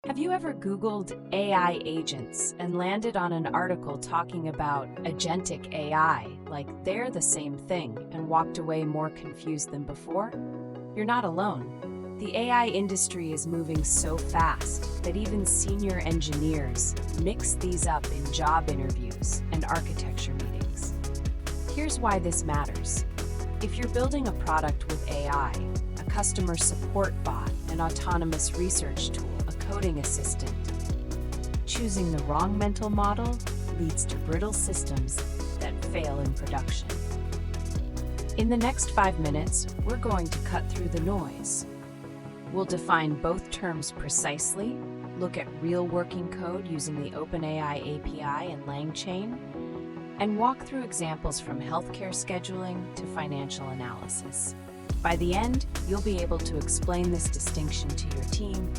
Have you ever Googled AI agents and landed on an article talking about agentic AI, like they're the same thing, and walked away more confused than before? You're not alone. The AI industry is moving so fast that even senior engineers mix these up in job interviews and architecture meetings. Here's why this matters. If you're building a product with AI, a customer support bot, an autonomous research tool, a coding assistant, choosing the wrong mental model leads to brittle systems that fail in production. In the next 5 minutes, we're going to cut through the noise. We'll define both terms precisely, look at real working code using the OpenAI API and LangChain, and walk through examples from healthcare scheduling to financial analysis. By the end, you'll be able to explain this distinction to your team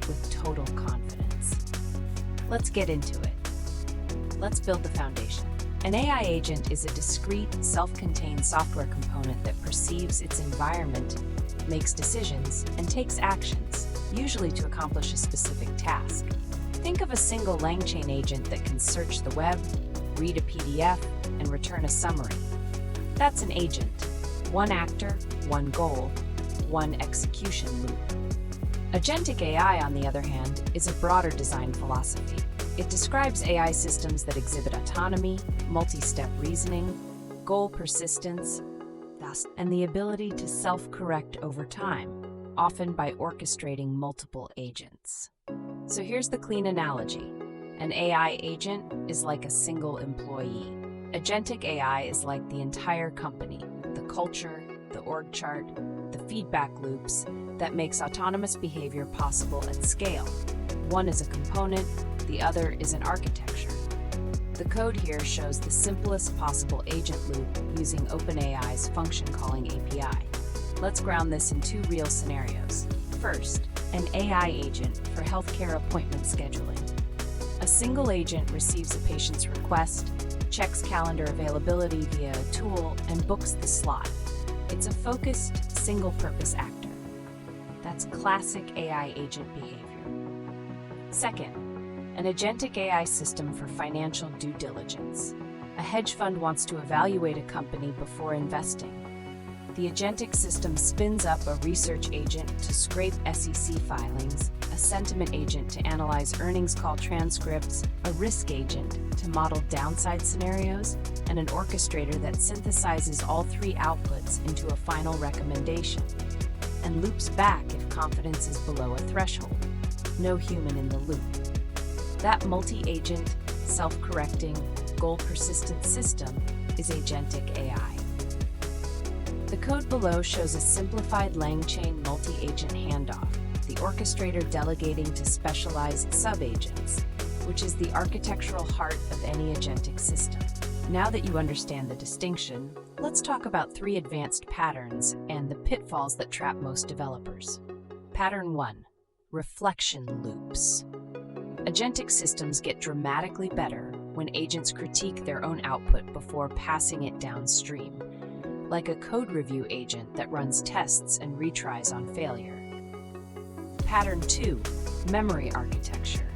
with total confidence. Let's get into it. Let's build the foundation. An AI agent is a discrete, self-contained software component that perceives its environment, makes decisions, and takes actions, usually to accomplish a specific task. Think of a single LangChain agent that can search the web, read a PDF, and return a summary. That's an agent. One actor, one goal, one execution loop. Agentic AI, on the other hand, is a broader design philosophy. It describes AI systems that exhibit autonomy, multi-step reasoning, goal persistence, and the ability to self-correct over time, often by orchestrating multiple agents. So here's the clean analogy. An AI agent is like a single employee. Agentic AI is like the entire company, the culture, the org chart, the feedback loops that makes autonomous behavior possible at scale. One is a component, the other is an architecture. The code here shows the simplest possible agent loop using OpenAI's function calling API. Let's ground this in 2 real scenarios. First, an AI agent for healthcare appointment scheduling. A single agent receives a patient's request, checks calendar availability via a tool, and books the slot. It's a focused, single-purpose actor. That's classic AI agent behavior. Second, an agentic AI system for financial due diligence. A hedge fund wants to evaluate a company before investing. The agentic system spins up a research agent to scrape SEC filings, a sentiment agent to analyze earnings call transcripts, a risk agent to model downside scenarios, and an orchestrator that synthesizes all 3 outputs into a final recommendation, and loops back if confidence is below a threshold. No human in the loop. That multi-agent, self-correcting, goal-persistent system is agentic AI. The code below shows a simplified LangChain multi-agent handoff, the orchestrator delegating to specialized sub-agents, which is the architectural heart of any agentic system. Now that you understand the distinction, let's talk about 3 advanced patterns and the pitfalls that trap most developers. Pattern 1. Reflection loops. Agentic systems get dramatically better when agents critique their own output before passing it downstream, like a code review agent that runs tests and retries on failure. Pattern 2. Memory architecture.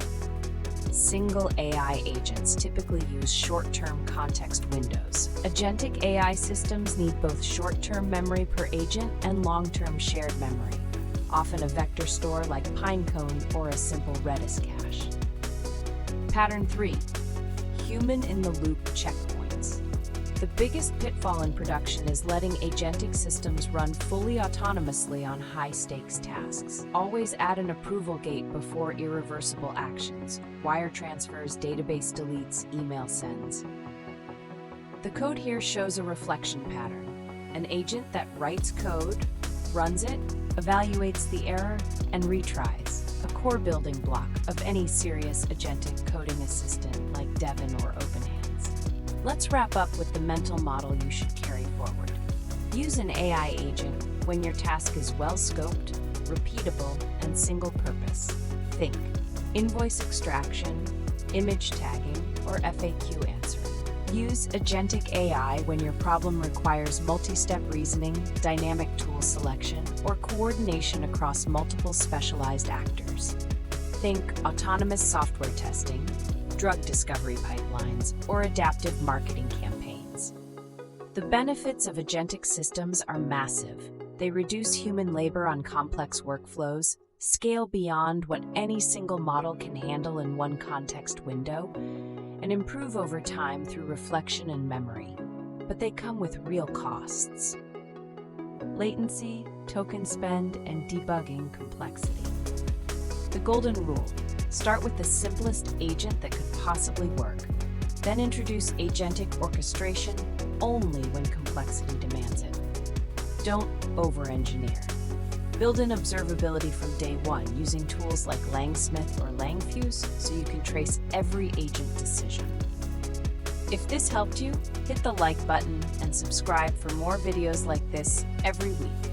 Single AI agents typically use short-term context windows. Agentic AI systems need both short-term memory per agent and long-term shared memory, often a vector store like Pinecone or a simple Redis cache. Pattern 3. Human-in-the-loop checkpoints. The biggest pitfall in production is letting agentic systems run fully autonomously on high-stakes tasks. Always add an approval gate before irreversible actions, wire transfers, database deletes, email sends. The code here shows a reflection pattern. An agent that writes code, runs it, evaluates the error, and retries, a core building block of any serious agentic coding assistant like Devin or OpenHands. Let's wrap up with the mental model you should carry forward. Use an AI agent when your task is well-scoped, repeatable, and single-purpose. Think invoice extraction, image tagging, or FAQ answering. Use agentic AI when your problem requires multi-step reasoning, dynamic tool selection, or coordination across multiple specialized actors. Think autonomous software testing, drug discovery pipelines, or adaptive marketing campaigns. The benefits of agentic systems are massive. They reduce human labor on complex workflows, scale beyond what any single model can handle in one context window, and improve over time through reflection and memory. But they come with real costs: latency, token spend, and debugging complexity. The golden rule: start with the simplest agent that could possibly work, then introduce agentic orchestration only when complexity demands it. Don't over-engineer. Build in observability from day one using tools like Langsmith or Langfuse so you can trace every agent decision. If this helped you, hit the like button and subscribe for more videos like this every week.